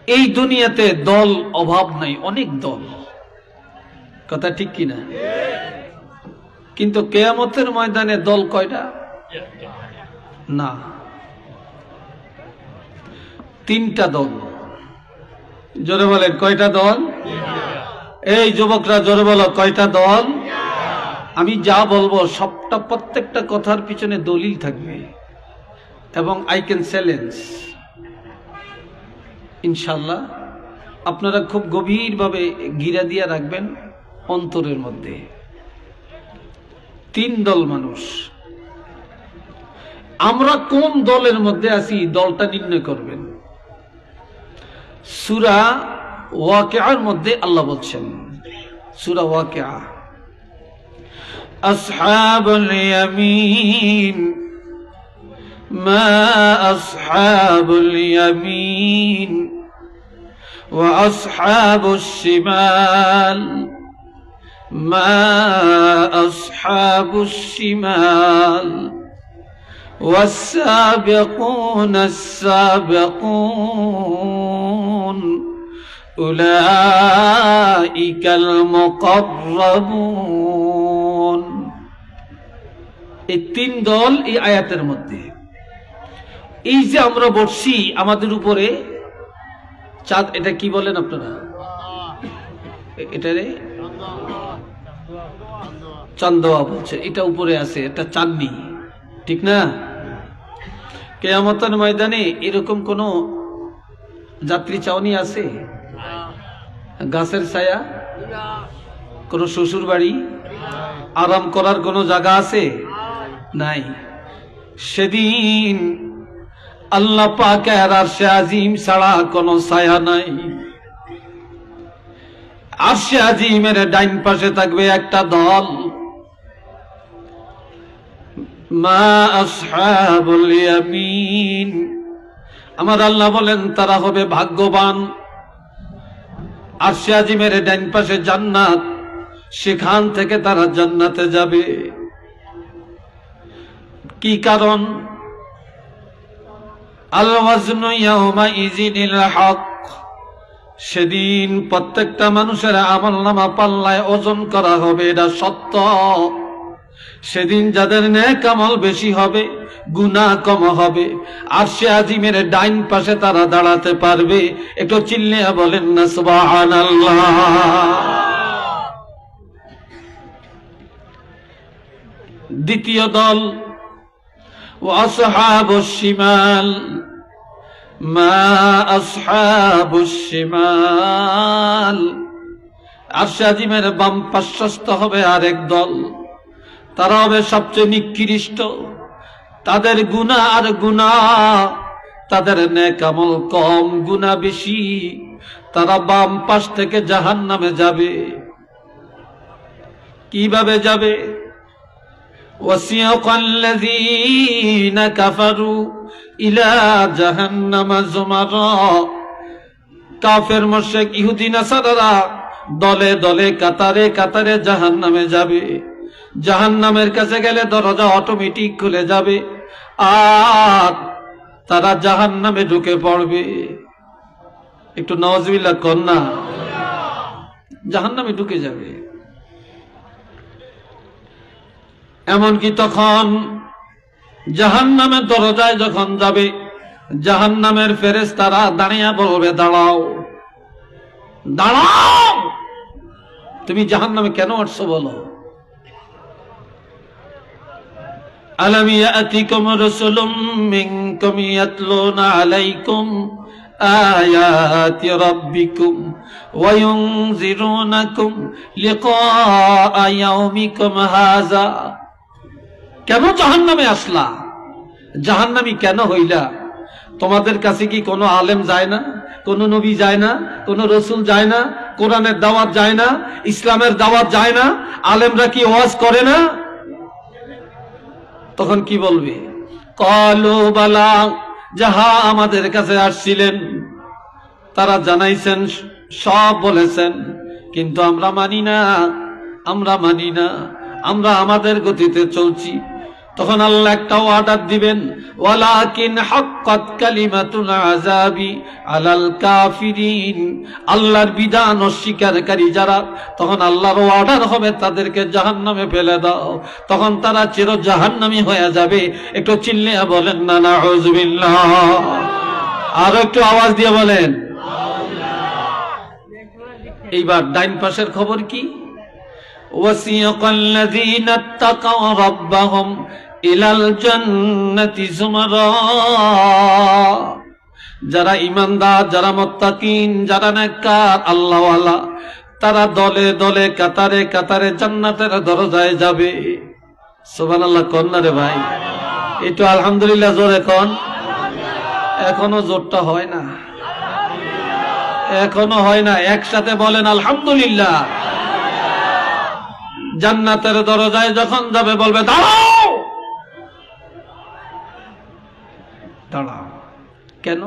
এই দুনিয়াতে দল অভাব নাই, অনেক দল, কথা ঠিক কিনা? কিন্তু কিয়ামতের ময়দানে দল কয়টা? না, 3টা দল। জোরে বলেন কয়টা দল? এই যুবকরা জোরে বলো কয়টা দল? আমি যা বলবো সবটা, প্রত্যেকটা কথার পিছনে দলিল থাকবে এবং আই ক্যান চ্যালেঞ্জ ইনশাল্লাহ। আপনারা খুব গভীরভাবে গিরা দিয়া রাখবেন অন্তরের মধ্যে। 3 দল মানুষ। আমরা কোন দলের মধ্যে আছি দলটা নির্ণয় করবেন। সূরা ওয়াকিয়ার মধ্যে আল্লাহ বলছেন, সূরা ওয়াকিয়া, আসহাবুল ইয়ামিন মা আসহাবুল ইয়ামিন ওয়া আসহাবুশ শিমাল মা আসহাবুশ শিমাল والسابقون السابقون أولئك المقربون। এই 3 দল এই আয়াতের মধ্যে। এই যে আমরা বসছি আমাদের উপরে চাঁদ, এটা কি বলেন আপনারা? এটারে চান্দোয়া বলছে, এটা উপরে আছে, এটা চাঁদনি, ঠিক না? কিয়ামতের ময়দানে এরকম কোন যাত্রী চাউনি আছে? গাছের ছায়া? কোন শ্বশুর বাড়ি? আরাম করার কোন জায়গা আছে? নাই। সেদিন আল্লাহ পাকের আরশে আজিম ছাড়া কোন ছায়া নাই। আরশে আজিমের ডাইন পাশে থাকবে একটা দল, মা আসহাবুল ইয়ামিন। আমার আল্লাহ বলেন তারা হবে ভাগ্যবান। আরশে আজিমের ডান পাশে জান্নাত, সেখান থেকে তারা জান্নাতে যাবে। কি কারণ? আল ওয়াজনু ইয়াউমাইযিনিল হক। সেদিন প্রত্যেকটা মানুষের আমলনামা পাল্লায় ওজন করা হবে, এটা সত্য। সেদিন যাদের নেক আমল বেশি হবে, গুনাহ কম হবে। আরশে আজিমের ডাইন পাশে তারা দাঁড়াতে পারবে। একটু চিল্লিয়া বলেন না সুবহানাল্লাহ। দ্বিতীয় দল, ওয়াসহাবুশ শিমাল মা আসহাবুশ শিমাল। আরশে আজিমের বাম পার্শ্বস্থ হবে আরেক দল, তারা হবে সবচেয়ে নিকৃষ্ট। তাদের গুনাহ আর গুনাহ, তাদের নেক আমল কম, গুনাহ বেশি। তারা বাম পাশ থেকে জাহান্নামে যাবে। কিভাবে যাবে? ওয়াসিয়াকাল্লাযীনা কাফারু ইলা জাহান্নামা যুমারা। কাফের মুশরিক ইহুদি নাসারারা দলে দলে কাতারে কাতারে জাহান্নামে যাবে। জাহান্নামের কাছে গেলে দরজা অটোমেটিক খুলে যাবে আর তারা জাহান্নামে ঢুকে পড়বে। একটু নাউযুবিল্লাহ কর না। জাহান্নামে ঢুকে যাবে। এমনকি তখন জাহান্নামের দরজায় যখন যাবে, জাহান্নামের ফেরেশতারা দাঁড়িয়ে বলবে, দাঁড়াও দাঁড়াও, তুমি জাহান্নামে কেন আসছো বলো। আলাম ইয়াতিকুম রাসূলুম মিনকুম ইয়াতলুনা আলাইকুম আয়াতি রাব্বিকুম ওয়া ইউনযিরুনাকুম লিকাআ ইয়াউমিকুম হাযা। কেন জাহান্নামে আসলা? জাহান্নামী কেন হইলা? তোমাদের কাছে কি কোনো আলেম যায় না? কোন নবী যায় না? কোন রসুল যায় না? কোরআনের দাওয়াত যায় না? ইসলামের দাওয়াত যায় না? আলেমরা কি ওয়াজ করে না? তখন কি বলবে? ক্বালু বালা, যাহা আমাদের কাছে আসছিলেন তারা জানাইছেন, সব বলেছেন, কিন্তু আমরা মানি না, আমরা মানি না, আমরা আমাদের গতিতে চলছি। তখন আল্লাহ একটা অর্ডার দিবেন, ওয়ালাকিন হাক্কাত কালিমাতুল আযাবি আলাল কাফিরিন, আল্লাহর বিধান অস্বীকারী যারা, তখন আল্লাহর অর্ডার হবে তাদেরকে জাহান্নামে ফেলে দাও। তখন তারা চির জাহান্নামী হয়ে যাবে। একটু চিল্লিয়ে বলেন না নাউযুবিল্লাহ। আর একটু আওয়াজ দিয়ে বলেন। এইবার ডাইন পাশের খবর কি? ওয়াসিয়াকাল্লাযীনা ইত্তাকাও রাব্বাহুম ইলাল জান্নাতি যুমারা, যারা ঈমানদার, যারা মুত্তাকিন, যারা নেককার আল্লাহওয়ালা, তারা দলে দলে কাতারে কাতারে জান্নাতের দরজায় যাবে। সুবহানাল্লাহ কোন না রে ভাই? একটু আলহামদুলিল্লাহ জোরে কোন। এখনো জোরটা হয় না, এখনো হয় না। একসাথে বলেন আলহামদুলিল্লাহ। জান্নাতের দরজায় যখন যাবে বলবে দাঁড়াও, দাঁড়াও। কেন?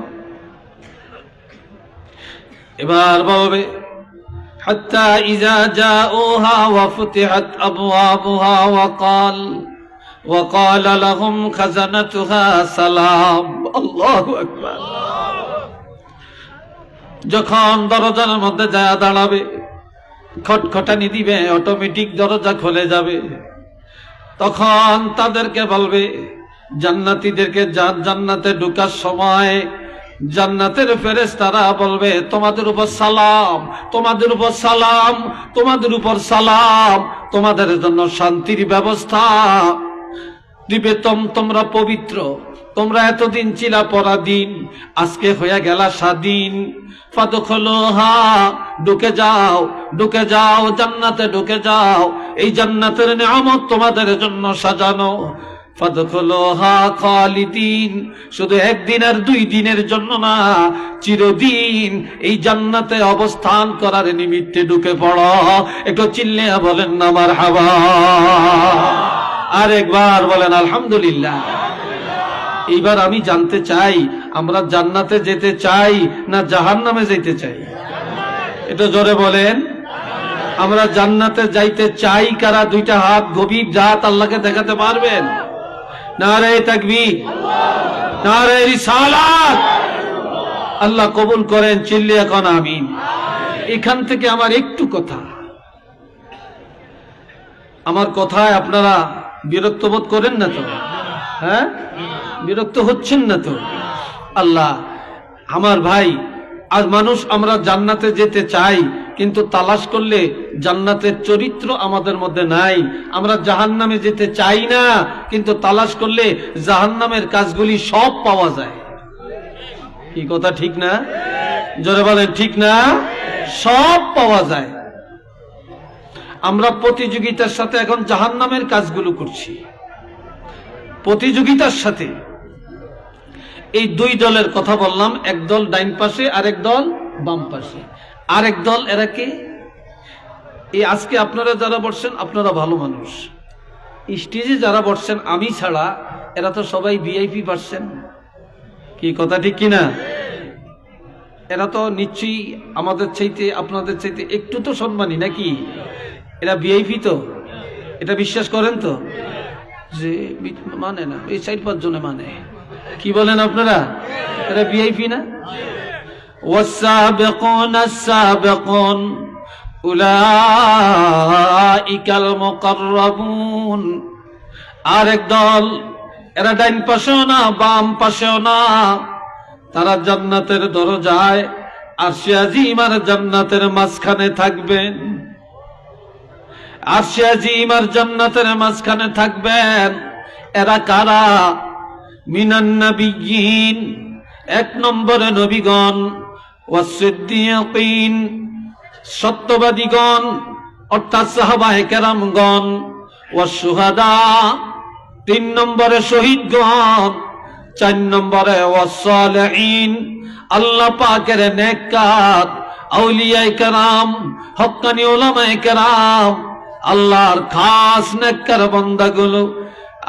এবার বলবে হাত্তা ইযা জাউহা ওয়া ফুতিহাত আবওয়াবুহা ওয়া ক্বালা লাহুম খাজানাতুহা সালাম। আল্লাহু আকবার। যখন দরজার মধ্যে যায় দাঁড়াবে, খটখটানি দিবে, অটোমেটিক দরজা খুলে যাবে। তখন তাদেরকে বলবে, জান্নাতীদেরকে জান্নাতে ঢোকার সময় জান্নাতের ফেরেশতারা বলবে তোমাদের উপর সালাম, তোমাদের উপর সালাম, তোমাদের উপর সালাম, তোমাদের জন্য শান্তির ব্যবস্থা দিবে। তোমরা পবিত্র, তোমরা এতদিন ছিলা পরাধীন, আজকে হয়ে গেলা স্বাধীন। ফাদখুলুহা, ঢুকে যাও, ঢুকে যাও, জান্নাতে ঢুকে যাও। এই জান্নাতের নিয়ামত তোমাদের জন্য সাজানো। ফাদখুলুহা খালিদিন, শুধু একদিন আর 2 দিনের জন্য না, চিরদিন এই জান্নাতে অবস্থান করার নিমিত্তে ঢুকে পড়ো। একটু চিল্লিয়া বলেন না মারহাবা। আরেকবার বলেন আলহামদুলিল্লাহ। এইবার আমি জানতে চাই, আমরা জান্নাতে যেতে চাই না জাহান্নামে যেতে চাই? এটা জোরে বলেন। আমরা জান্নাতে যাইতে চাই কারা? 2টা হাত গভীর জাত আল্লাহকে দেখাতে পারবেন? নারে তাকবীর, নারে রিসালাত। আল্লাহ কবুল করেন, চিল্লিয়ে কোন আমিন। এখান থেকে আমার একটু কথা, আমার কথায় আপনারা বিরক্ত বোধ করেন না তো? হ্যাঁ, বিরক্ত হচ্ছেন না তো? আল্লাহ আমার ভাই, আজ মানুষ আমরা জান্নাতে যেতে চাই, কিন্তু তালাশ করলে জান্নাতের চরিত্র আমাদের মধ্যে নাই। আমরা জাহান্নামে যেতে চাই না, কিন্তু তালাশ করলে জাহান্নামের কাজগুলি সব পাওয়া যায়। কি কথা ঠিক না? জোরে বলেন ঠিক না? সব পাওয়া যায়। আমরা প্রতিযোগিতার সাথে এখন জাহান্নামের কাজগুলো করছি, প্রতিযোগিতার সাথে। এই 2 দলের কথা বললাম, এক দল ডাইন পাশে, আরেক দল বাম পাশে। আরেক দল এরা কে? এই আজকে আপনারা যারা বসছেন আপনারা ভালো মানুষ, স্টেজে যারা বসছেন আমি ছাড়া এরা তো সবাই ভিআইপি পাচ্ছেন। কি কথা ঠিক কিনা? এরা তো নিশ্চয়ই আমাদের চাইতে, আপনাদের চাইতে একটু তো সম্মানী নাকি? এরা ভিআইপি তো, এটা বিশ্বাস করেন তো? যে মানে না, এই 4-5 জনে মানে। কি বলেন আপনারা? এরা ভিআইপি না? والسابقون السابقون أولئك المقربون। আরেক দল, এরা ডাইন পাশেও না বাম পাশেও না, তারা জান্নাতের দরজায় আরশে আজিম আর জান্নাতের মাঝখানে থাকবেন। আরশে আজিম আর জান্নাতের মাঝখানে থাকবেন। এরা কারা? মিনান নাবিয়্যিন, 1 নম্বরে নবীগণ, ওয়াসসিদ্দীকিন, সত্যবাদীগণ অর্থাৎ সাহাবায়ে কেরামগণ, ওয়াসশুহাদা, 3 নম্বরে শহীদগণ, 4 নম্বরে ওয়াসসালিহিন, আল্লাহ পাকের নেককার আউলিয়ায়ে কেরাম, হক্কানি উলামায়ে কেরাম, আল্লাহর খাস নেককার বান্দাগুলো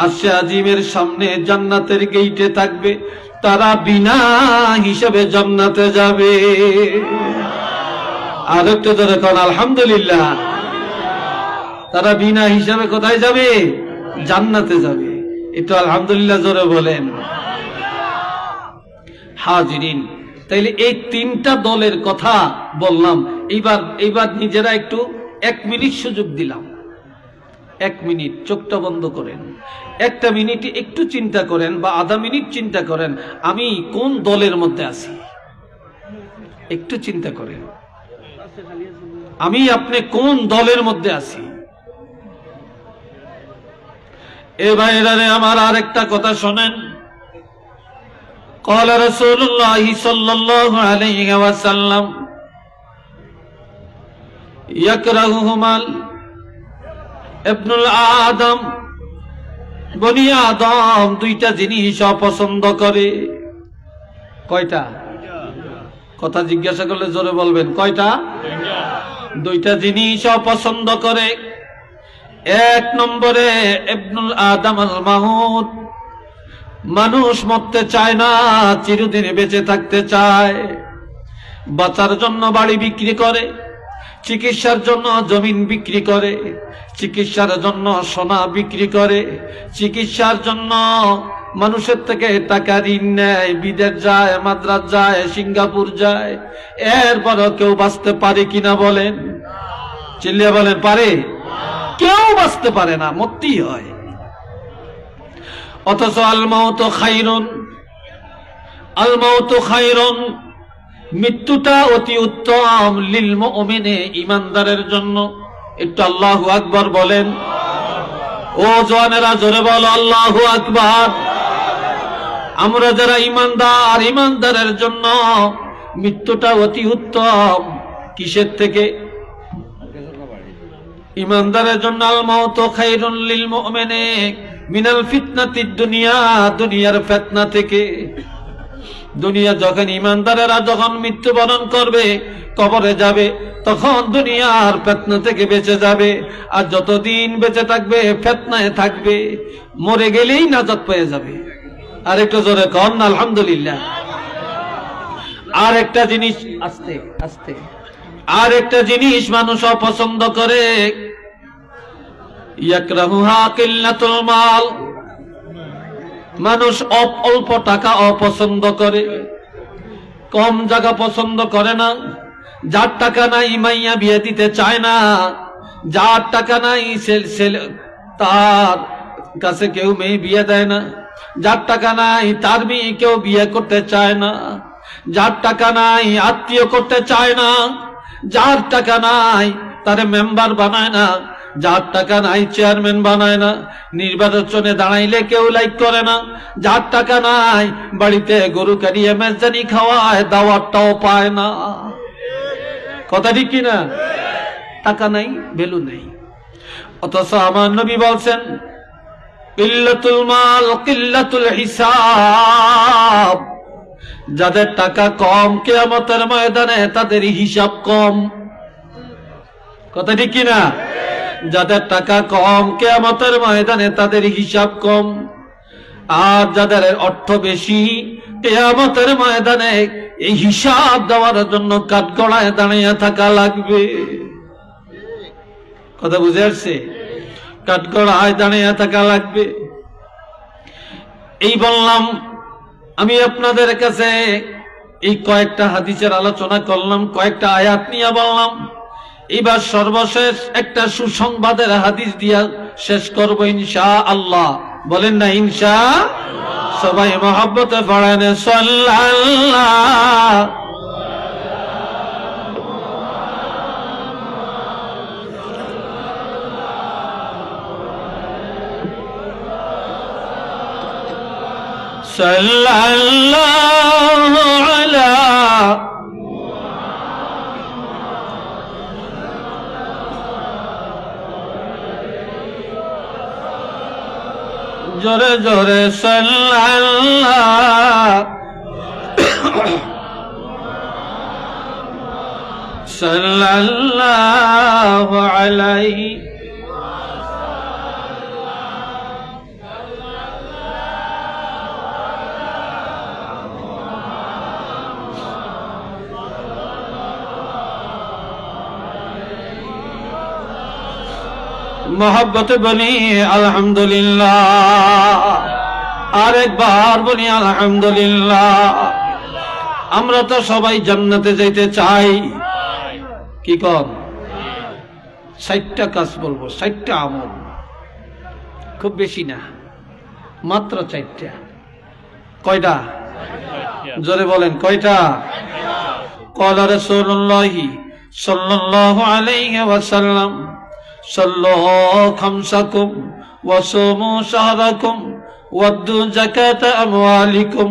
আরশে আজিমের সামনে জান্নাতের গেইটে থাকবে। তারা বিনা হিসাবে জান্নাতে যাবে। আর একটু ধরে কোন আলহামদুলিল্লাহ। তারা বিনা হিসাবে কোথায় যাবে? জান্নাতে যাবে। একটু আলহামদুলিল্লাহ জোরে বলেন। হাজিরিন, তাইলে এই তিনটা দলের কথা বললাম। এইবার নিজেরা একটু 1 মিনিট সুযোগ দিলাম। 1 মিনিট চোখটা বন্ধ করেন, 1টা মিনিট একটু চিন্তা করেন বা আধা মিনিট চিন্তা করেন, আমি কোন দলের মধ্যে আছি। একটু চিন্তা করেন, আমি আপনি কোন দলের মধ্যে আছি। এ ভাইরারে আমার আরেকটা কথা শোনেন। قال رسول الله صلى الله عليه وسلم يكرههما ابن الآدم, বনি আদম দুইটা জিনিস অপছন্দ করে। কয়টা? কথা জিজ্ঞাসা করলে জোরে বলবেন, কয়টা? দুইটা জিনিস অপছন্দ করে। 1 নম্বরে ইবনুল আদম আল মাউত, মানুষ মরতে চায় না, চিরদিন বেঁচে থাকতে চায়। বাঁচার জন্য বাড়ি বিক্রি করে, চিকিৎসার জন্য জমিন বিক্রি করে, চিকিৎসার জন্য সোনা বিক্রি করে, চিকিৎসার জন্য মানুষের থেকে টাকা ঋণ নেয়, বিদেশ যায়, মাদ্রাজ যায়, সিঙ্গাপুর যায়। এরপরও কেউ বাঁচতে পারে কিনা বলেন? চিল্লিয়ে বলেন, পারে? কেউ বাঁচতে পারে না, মরতেই হয়। অথচ আল মাউতু খায়রুন, আল মাউতু খায়রুন, মৃত্যুটা অতি উত্তম লিল মুমিনে, ঈমানদারের জন্য। একটু আল্লাহু আকবার বলেন। ও জওয়ানেরা জোরে বলো আল্লাহু আকবার। আমরা যারা ঈমানদার, ঈমানদারের জন্য মৃত্যুটা অতি উত্তম। কিসের থেকে? ঈমানদারের জন্য আল মাউতু খায়রুন লিল মুমিনে মিনাল ফিতনাতিদ দুনিয়া, দুনিয়ার ফিতনা থেকে। দুনিয়া যখন ঈমানদারেরা যখন মৃত্যুবরণ করবে, কবরে যাবে, তখন দুনিয়ার ফিতনা থেকে বেঁচে যাবে। আর যতদিন বেঁচে থাকবে ফিতনায় থাকবে, মরে গেলেই নাজাত পেয়ে যাবে। আর একটু জোরে কন আলহামদুলিল্লাহ। আর একটা জিনিস, আস্তে আস্তে, আর একটা জিনিস মানুষ অপছন্দ করে। ইয়াকরাহুহা কিল্লাতুল মাল, মানুষ অল্প টাকা অপছন্দ করে, কম জায়গা পছন্দ করে না। যার টাকা নাই মাইয়া বিয়ে দিতে চায় না, যার টাকা নাই তার কাছে কেউ মেয়ে বিয়ে দেয় না, যার টাকা নাই তার মেয়ে কেউ বিয়ে করতে চায় না, যার টাকা নাই আত্মীয় করতে চায় না, যার টাকা নাই তারে মেম্বার বানায় না, যার টাকা নাই চেয়ারম্যান বানায় না, নির্বাচনে দাঁড়াইলে কেউ লাইক করে না, যার টাকা নাই বাড়িতে গরু কাটিয়ে মেজদানি খাওয়ায়, দাওয়াতটাও পায় না। কথা ঠিক কিনা? টাকা নাই, ভ্যালু নেই। অথচ আমার নবী বলছেন কিল্লাতুল মাল কিল্লাতুল হিসাব, যাদের টাকা কম কিয়ামতের ময়দানে তাদের হিসাব কম। কথা ঠিক কিনা? যাদের টাকা কম কিয়ামতের ময়দানে তাদের হিসাব কম। আর যাদের অর্থ বেশি, কিয়ামতের ময়দানে এই হিসাব দেওয়ার জন্য কাঠগড়ায় দাঁড়িয়ে থাকা লাগবে। কথা বুঝে আসছে? কাঠগড়ায় দাঁড়িয়ে থাকা লাগবে। এই বললাম, আমি আপনাদের কাছে এই কয়েকটা হাদিসের আলোচনা করলাম, কয়েকটা আয়াত নিয়ে বললাম। এবার সর্বশেষ একটা সুসংবাদের হাদিস দিয়া শেষ করব ইনশাআল্লাহ। বলেন না ইনশাআল্লাহ? সবাই মহব্বতে পড়েন সাল্লাল্লাহ। সাল্লাল্লাহু আলা জোরে জোরে সাল্লাল্লাহ সাল্লাল্লাহু আলাইহি मोहब्बत बनी अल्हम्दुलिल्लाह আরেকবার বলি আলহামদুলিল্লাহ আমরা তো সবাই জান্নাতে যেতে চাই কি কর 60টা কাজ বলবো 60টা আমল খুব বেশি না মাত্র 4টা কয়টা জোরে বলেন কয়টা قال رسول الله صلى الله عليه وسلم صلوا خمسكم وصوموا شهركم وادوا زكاة أموالكم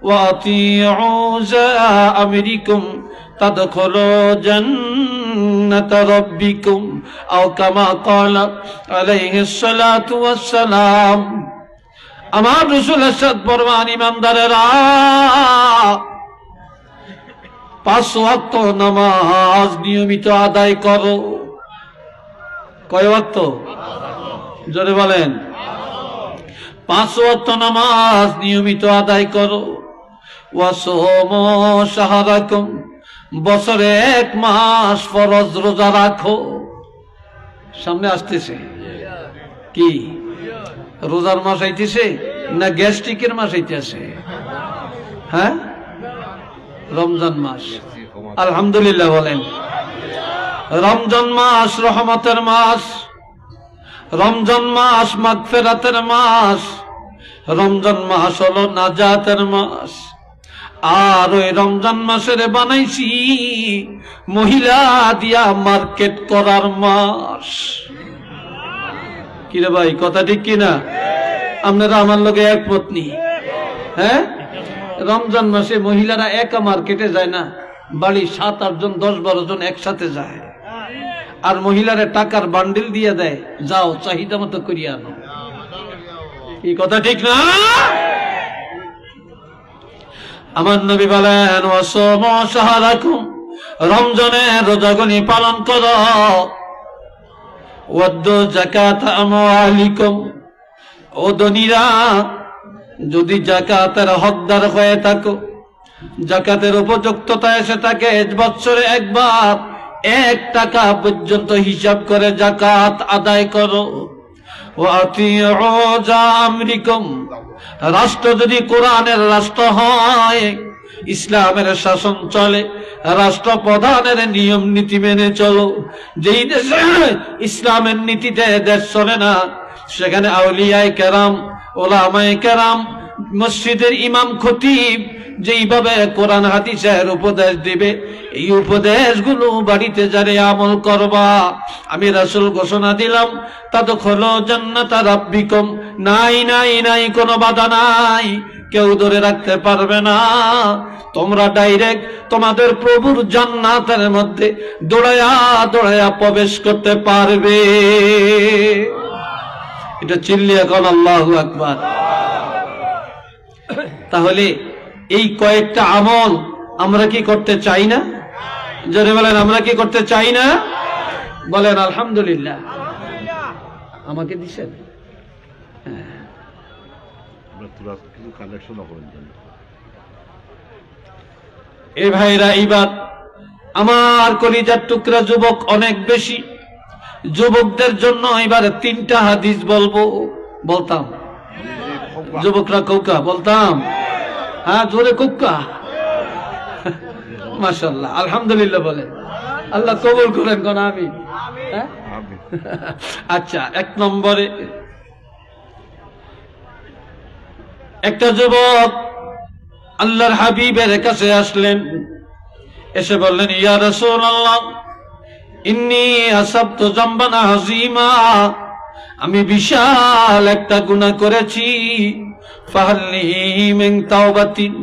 وأطيعوا أمركم تدخلوا جنة ربكم أو كما قال عليه الصلاة والسلام আমার রাসূলের সাথে পরমান ইমানদারেরা 5 ওয়াক্ত নামাজ নিয়মিত আদায় করো কয় ওয়াক্ত জোরে বলেন 5 ওয়াক্ত নামাজ নিয়মিত আদায় করো ওয়াসুমু শাহরাকুম বছরে 1 মাস ফরজ রোজা রাখো সামনে আসতেছে কি রোজার মাস আইতেছে না গ্যাস্ট্রিকের মাস আইতেছে হ্যাঁ রমজান মাস আলহামদুলিল্লাহ বলেন রমজান মাস রহমতের মাস রমজান মাস মাগফিরাতের মাস রমজান মাস হলো নাজাতের মাস আর ওই রমজান মাসের বানাইছি মহিলা দিয়া মার্কেট করার মাস কিরে ভাই কথা ঠিক কিনা আপনারা আমার লগে এক পত্নী হ্যাঁ রমজান মাসে মহিলারা একা মার্কেটে যায় না বাড়ি 7-8 জন 10-12 জন একসাথে যায় আর মহিলারা টাকার বান্ডিল দিয়ে দেয় যাও চাহিদা মতো করিয়া আনো এই কথা ঠিক না আমার নবী বলেন ওয়াসুমু শাহরাকুম রমজানের রোজাগুলি পালন করো ওয়াদ্দু যাকাত আমওয়ালিকুম ও ধনীরা যদি যাকাতের হকদার হয়ে থাকো যাকাতের উপযুক্ততা এসে থাকে বছরে একবার 1 টাকা পর্যন্ত হিসাব করে যাকাত আদায় করো ওয়াতিউ আমরিকুম রাষ্ট্র যদি কোরআনের রাষ্ট্র হয় ইসলামের শাসন চলে রাষ্ট্রপ্রধানের নিয়ম নীতি মেনে চলো যেই দেশে ইসলামের নীতিতে দেশ চলে না সেখানে আউলিয়ায়ে কেরাম ওলামায়ে কেরাম মসজিদের ইমাম খতিব যেইভাবে কোরআন হাদিসের উপদেশ দিবে এই উপদেশগুলো বাড়িতে যারে আমল করবা আমি রাসূল ঘোষণা দিলাম তাদখুলু জান্নাতা রাব্বিকুম নাই নাই নাই কোনো বাধা নাই কেউ ধরে রাখতে পারবে না তোমরা ডাইরেক্ট তোমাদের প্রভুর জান্নাতের মধ্যে দৌড়ায়া দৌড়ায়া প্রবেশ করতে পারবে এটা চিল্লিয়া কোন আল্লাহু আকবার তাহলে এই কয়েকটা আমল আমরা কি করতে চাই না জোরে বলেন আমরা কি করতে চাই না বলেন আলহামদুলিল্লাহ আমাকে দিছেন এ ভাইরা এইবার আমার কলিজার টুকরা যুবক অনেক বেশি যুবকদের জন্য এবার 3টা হাদিস বলতাম যুবকরা কৌকা বলতাম হ্যাঁ জোরে কৌকা মাশাআল্লাহ আলহামদুলিল্লাহ বলেন আল্লাহ কবুল করেন কোন আমিন আচ্ছা 1 নম্বরে একটা যুবক আল্লাহর হাবিবের কাছে আসলেন এসে বললেন ইয়া রাসূলুল্লাহ ইন্নী আসাবতু যামবান আযীমা আমি বিশাল একটা গুনাহ করেছি ফাহাল্লি মিন তাওবাতিন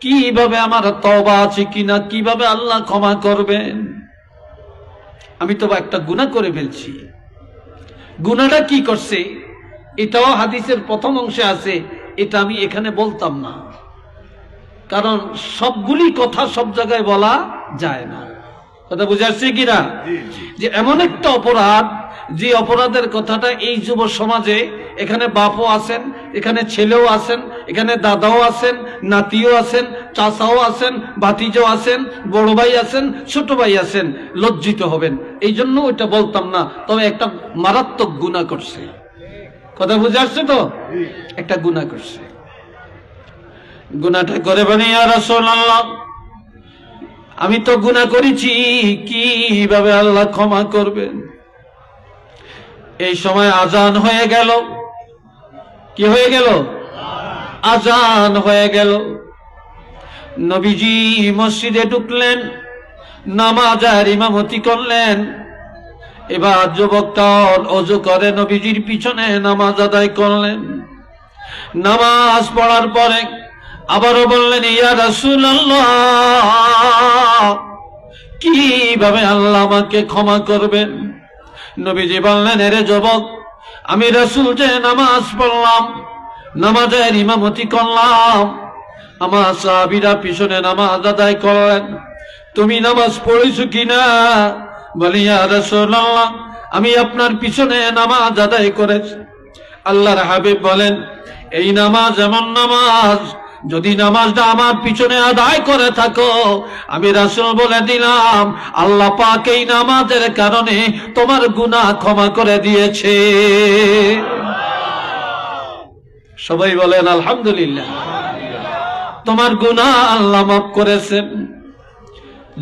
কিভাবে আমার তওবা আছে কিনা কিভাবে আল্লাহ ক্ষমা করবেন আমি তো একটা গুনাহ করে ফেলছি গুনাহটা কি করছে এটাও হাদিসের প্রথম অংশে আছে এটা আমি এখানে বলতাম না কারণ সবগুলি কথা সব জায়গায় বলা যায় না কথা বুঝে আসছে কিনা যে এমন একটা অপরাধ যে অপরাধের কথাটা এই যুব সমাজে, এখানে বাপও আছেন, এখানে ছেলেও আছেন, এখানে দাদাও আছেন, নাতিও আছেন, চাচাও আছেন, ভাতিজাও আছেন, বড় ভাই আছেন, ছোট ভাই আছেন, লজ্জিত হবেন। এই জন্য ওইটা বলতাম না, তবে একটা মারাত্মক গুনাহ করছে। কথা বুঝে আসছে তো? একটা গুনাহ করছে। গুনাহটা করে বলে, ইয়া রাসূলুল্লাহ, আমি তো গুনাহ করেছি, কিভাবে আল্লাহ ক্ষমা করবেন? এই সময় আজান হয়ে গেল। কি হয়ে গেল? আজান হয়ে গেল। নবীজি মসজিদে ঢুকলেন, নামাজের ইমামতি করলেন। এবার যুবকটা ওযু করে নবীজির পিছনে নামাজ আদায় করলেন। নামাজ পড়ার পরে আবারও বললেন, ইয়া রাসূলুল্লাহ, কিভাবে আল্লাহ আমাকে ক্ষমা করবেন? নবীজি বললেন, এরে যুবক, আমি রাসূল যে নামাজ পড়লাম, নামাজের ইমামতি করলাম, আমার সাহাবীরা পিছনে নামাজ আদায় করলেন, তুমি নামাজ পড়েছো কিনা? বলি, ইয়া রাসূলুল্লাহ, আমি আপনার পিছনে নামাজ আদায় করেছি। আল্লাহর হাবিব বলেন, এই নামাজ এমন নামাজ, যদি নামাজটা আমার পিছনে আদায় করে থাকো, আমি রাসূল বলে দিলাম, আল্লাহ পাক এই নামাজের কারণে তোমার গুনাহ ক্ষমা করে দিয়েছে। সবাই বলেন আলহামদুলিল্লাহ। তোমার গুনাহ আল্লাহ মাফ করেছেন।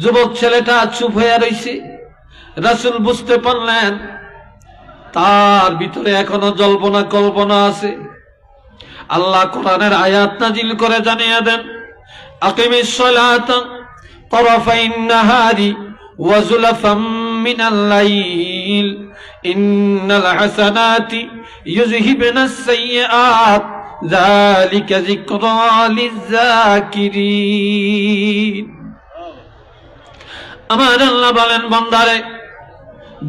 যুবক ছেলেটা চুপ হয়ে রইছে। রাসূল বুঝতে পারলেন তার ভিতরে এখনো জল্পনা কল্পনা আছে। আল্লাহ কোরআনের আয়াত নাজিল করে জানিয়ে দেন, আকিমিস সালাতা তারাফাইন নাহারি ওয়া যুলাফাম মিনাল লাইল ইন্নাল হাসানাতি ইউযহিবুনাস সাইয়্যাত যালিকা যিকরা লিয-যাকিরিন। আমার আল্লাহ বলেন, বান্দারে,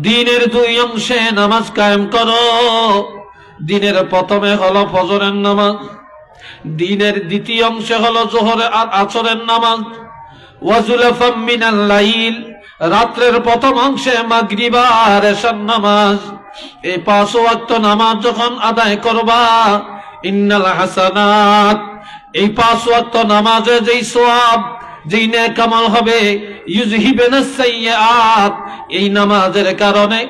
দিনের দুই অংশে নামাজ কায়েম করো। দিনের প্রথমে হলো ফজরের নামাজ, দিনের দ্বিতীয় অংশে হলো যোহর আর আসরের নামাজ। ওয়াজুলাফাম মিনাল লাইল, রাত্রের প্রথম অংশে মাগরিব আর এশার নামাজ। এই 5 ওয়াক্ত নামাজ যখন আদায় করবা, ইন্নাল হাসানাত, এই 5 ওয়াক্ত নামাজে যেই সওয়াব, যেই নেক আমল হবে, ইউযহিবুনাস সাইয়্যাত, এই নামাজের কারণে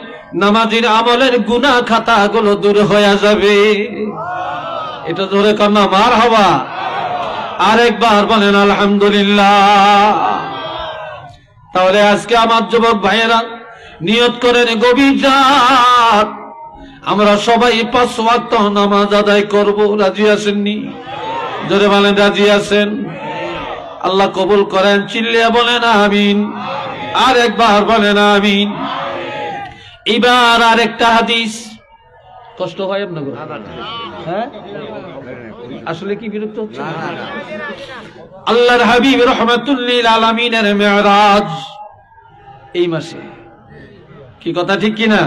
নামাজের আমলের গুনাহ খাতাগুলো দূর হয়ে যাবে। এটা জোরে কান্না মারহাবা। আরেকবার বলেন আলহামদুলিল্লাহ। তাহলে আজকে আমার যুবক ভাইয়েরা নিয়ত করেন, গভীর রাত আমরা সবাই 5 ওয়াক্ত নামাজ আদায় করব। রাজি আছেননি? জোরে বলেন রাজি আছেন? আল্লাহ কবুল করেন। চিল্লিয়া বলেন আমিন। আর একবার বলেন আমিন। এবার আরেকটা হাদিস। কষ্ট হয় আপনাদের? হ্যাঁ, আসলে কি বিরক্ত হচ্ছে? আল্লাহর হাবিব রাহমাতুল লিল আলামিনের মিরাজ এই মাসে। কি কথা ঠিক কিনা?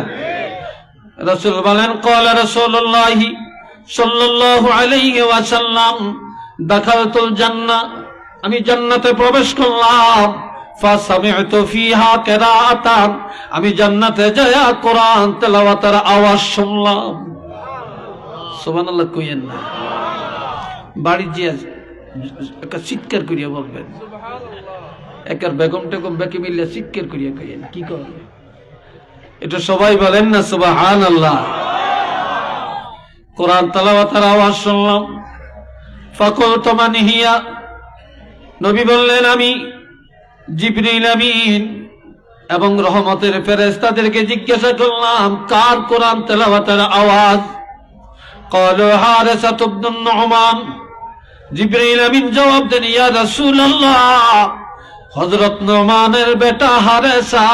রাসূল বলেন, ক্বালা রাসূলুল্লাহ সাল্লাল্লাহু আলাইহি ওয়াসাল্লাম, দাখালতুল জান্নাহ, আমি জান্নাতে প্রবেশ করলাম। ফাসামি'তু ফিহা কিরাআতান, আমি জান্নাতে যায়া কোরআন তেলাওয়াতের আওয়াজ শুনলাম। সুবহানাল্লাহ কইেন না, বাড়ি যে একটা চিৎকার করিয়া বলবেন। একার বেগম টেগম বেকে মিলিয়া চিৎকার করিয়া কইেন। কি করবে এটা সবাই বলেন না সুবহানাল্লাহ। কোরআন তেলাওয়াতের আওয়াজ শুনলাম। ফাকুলতু মান হিয়া, নবী বললেন, আমি জিবরিল আমিন এবং রহমতের ফেরেশতাদেরকে জিজ্ঞাসা করলাম, কার কোরআন তেলাওয়াতের আওয়াজ? ক্বালু হারিসা ইবনে নুমান। জিবরিল আমিন জবাব দেন, ইয়া রাসূলুল্লাহ, হযরত নুমানের বেটা হারিসা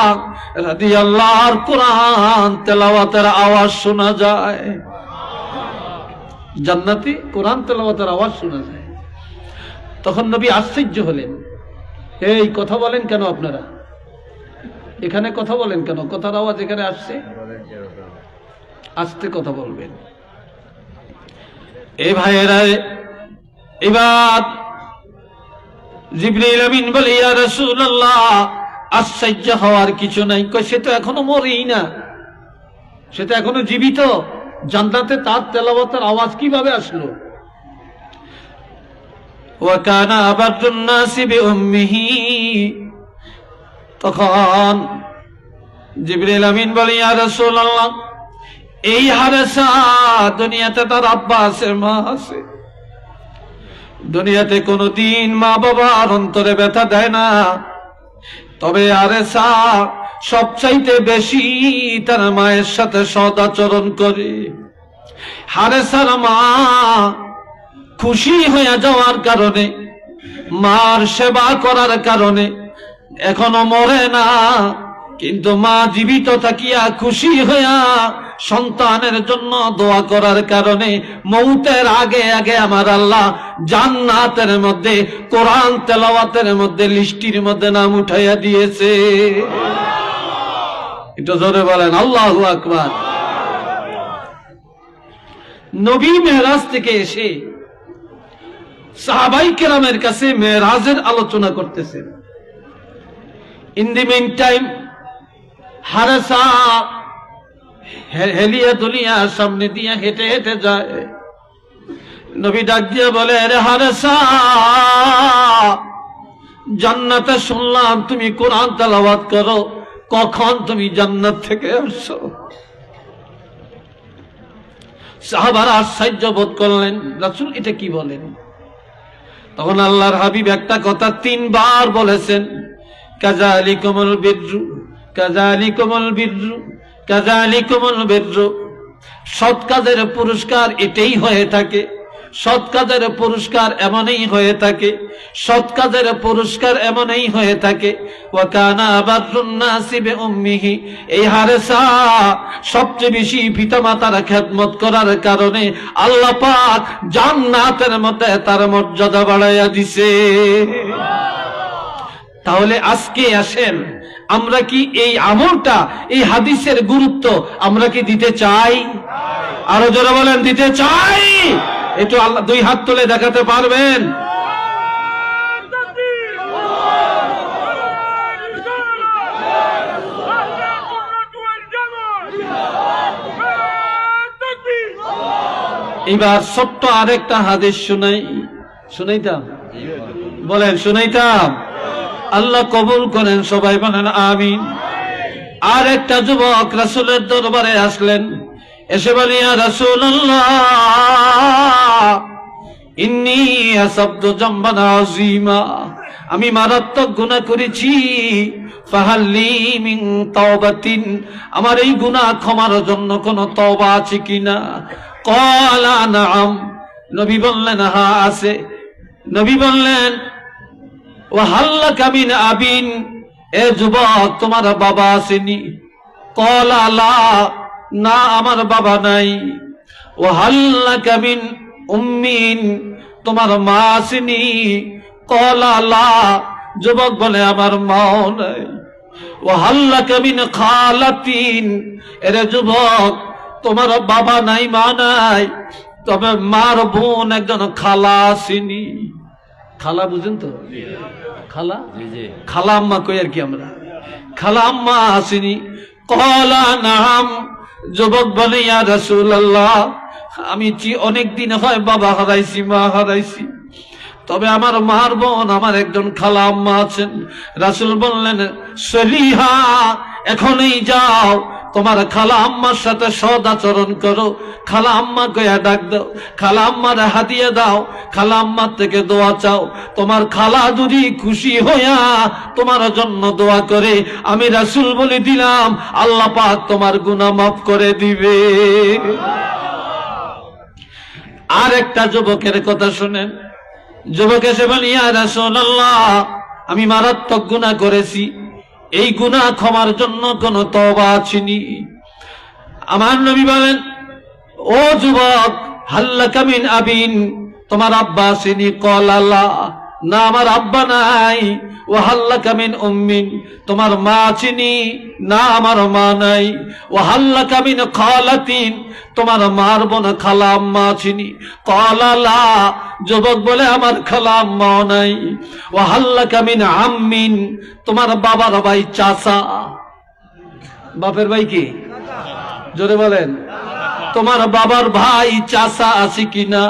রাদিয়াল্লাহর কোরআন তেলাওয়াতের আওয়াজ শোনা যায়। জান্নাতি কোরআন তেলাওয়াতের আওয়াজ শোনা যায়। তখন নবী আশ্চর্য হলেন, এই কথা বলেন কেন আপনারা? এখানে কথা বলেন কেন? কথার আওয়াজ এখানে আসছে, আস্তে কথা বলবেন। এই ভাইয়েরা, এবার জিবরিল আমিন বলে, ইয়া রাসূলুল্লাহ, আশ্চর্য হওয়ার কিছু নাই। কই, সে তো এখনো মরেই না। সে তো এখনো জীবিত, জান্নাতে তার তেলাওয়াতের আওয়াজ কিভাবে আসলো? ওয়া কানা আবাদুন নাসি বিউম্মিহি, তখন জিবরিল আমিন বলে, ইয়া রাসূলুল্লাহ, এই হারেসা দুনিয়াতে তার আব্বা আছে, মা আছে, দুনিয়াতে কোনদিন মা বাবার অন্তরে ব্যথা দেয় না, তবে হারেসা সবচাইতে বেশি তার মায়ের সাথে সদাচরণ করে। হারেসার মা খুশি হয়ে যাওয়ার কারণে, মার সেবা করার কারণে এখনো মরে না, কিন্তু মা জীবিত থাকিয়া খুশি হইয়া সন্তানের জন্য দোয়া করার কারণে মৌতের আগে আগে আমার আল্লাহ জান্নাতের মধ্যে কোরআন তেলাওয়াতের মধ্যে লিস্টির মধ্যে নাম উঠাইয়া দিয়েছে। এটা জোরে বলেন আল্লাহু আকবার। নবী মেরাজ থেকে এসে সাহাবাই কেরামের কাছে মেরাজের আলোচনা করতেছেন। In the main time Haresa হেলিয়া দুলিয়া সামনে দিয়ে হেঁটে হেঁটে যায়। নবী ডাক দিয়ে বলে, আরে হারেসা, জান্নাতে শুনলাম তুমি কোরআন তেলাওয়াত করো, কখন তুমি জান্নাত থেকে আসছো? সাহাবারা আশ্চর্য বোধ করলেন, রাসূল এটা কি বলেন? তখন আল্লাহর হাবিব একটা কথা 3 বার বলেছেন, কাযালিকুমুল বিররু, কাযালিকুমুল বিররু, কাযালিকুমুল বিররু। সৎ কাজের পুরস্কার এটাই হয়ে থাকে, সৎ কাজের পুরস্কার এমনই হয়ে থাকে, সৎ কাজের পুরস্কার এমনই হয়ে থাকে। ওয়া কানা আবাদুন নাসি বিউম্মিহি, এই হারেসা সবচেয়ে বেশি পিতামাতার খেদমত করার কারণে আল্লাহ পাক জান্নাতের মধ্যে তার মর্যাদা বাড়াইয়া দিছে। তাহলে আজকে আসেন, আমরা কি এই আমলটা, এই হাদিসের গুরুত্ব আমরা কি দিতে চাই? আরো জোরে বলেন, দিতে চাই? একটু আল্লাহ 2 হাত তুলে দেখাতে পারবেন? এবার ছোট্ট আরেকটা হাদিস শুনাইতাম, বলেন শুনাইতাম? আল্লাহ কবুল করেন, সবাই বলেন আমিন। আর একটা যুবক রাসূলের দরবারে আসলেন, এসে বলে, ইয়া রাসূলুল্লাহ, ইন্নী আসাবতু যামবান আযীমা, আমি মারাত্মক গুনাহ করেছি, ফাহাল্লি মিন তাওবাতিন, আমার এই গুনাহ ক্ষমার জন্য কোনো তওবা আছে কিনা? ক্বালা নাআম, নবী বললেন হ্যাঁ আছে। নবী বললেন, ওয়া হাল্লাকা মিন আবিন, এ যুবক তোমার বাবা আসেনি? ক্বালা লা, না আমার বাবা নাই। ওয়া হাল্লাকা মিন উম্মিন, তোমার মা আসেনি? ক্বালা লা, যুবক বলে আমার মাও নাই। ওয়া হাল্লাকা মিন খালাতিন, এরে যুবক তোমার বাবা নাই, মা নাই, তবে মার বোন একজন খালা আসেনি। খালা বুঝেন তো? খালা, খালা আম্মা কই আর কি আমরা, খালা আম্মা আসেনি। ক্বালা নাআম, যুবক বলে, ইয়া রাসূলুল্লাহ, আমি অনেক দিন হয় বাবা হারাইছি, মা হারাইছি, তবে আমার মার বোন, আমার একজন খালা আম্মা আছেন। রাসূল বললেন, সলিহা, এখনই যাও, তোমার খালা আম্মার সাথে সদাচরণ করো, খালা আম্মা কইয়া ডাক দাও, খালা আম্মার হাদিয়া দাও, খালা আম্মার থেকে দোয়া চাও। তোমার খালা যদি খুশি হইয়া তোমার জন্য দোয়া করে, আমি রাসূল বলে দিলাম আল্লাহ পাক তোমার গুনাহ মাফ করে দিবে। আর একটা যুবকের কথা শুনেন। যুবক এসে বলে, ইয়া রাসূলুল্লাহ, আমি মারাত্মক গুনাহ করেছি, এই গুনাহ ক্ষমার জন্য কোন তওবা আছেনি? আমার নবী বলেন, ও যুবক, হাল্লাকা মিন আবিন, তোমার আব্বা আসেনি? ক্বালা লা, না আমার আব্বা নাই। ওয়া হাল্লাকা মিন উম্মিন, তোমার মা আসেনি? না আমার মা নাই। ওয়া হাল্লাকা মিন খালাতিন, তোমার মার বোন খালা আম্মা আসেনি? ক্বালা লা, যুবক বলে আমার খালা আম্মা নাই। ওয়া হাল্লাকা মিন আম্মিন, তোমার বাবার ভাই চাচা, বাপের ভাই কি? জোরে বলেন। তোমার বাবার ভাই চাচা আছে কিনা?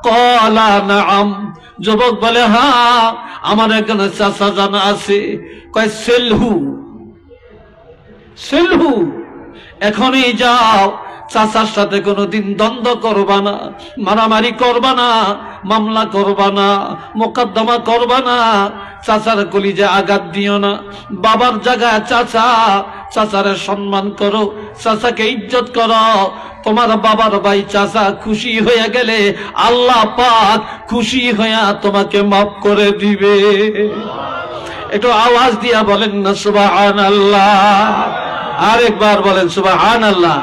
কলা নাম। যুবক বলে হ্যাঁ, আমার এখানে চাচা জানা আছে। কয় সেলহু, সেলহু, এখনই যাও, চাচার সাথে কোনোদিন দ্বন্দ্ব করবা না, মারামারি করবা না, মামলা করবা না, মোকদ্দমা করবা না, চাচার কলিজে আঘাত দিও না। বাবার জায়গায় চাচা, চাচারে সম্মান করো, চাচাকে ইজ্জত করো। তোমার বাবার ভাই চাচা খুশি হয়ে গেলে আল্লাহ পাক খুশি হইয়া তোমাকে মাফ করে দিবে। একটু আওয়াজ দিয়া বলেন না সুবহানাল্লাহ। আরেকবার বলেন সুবহানাল্লাহ।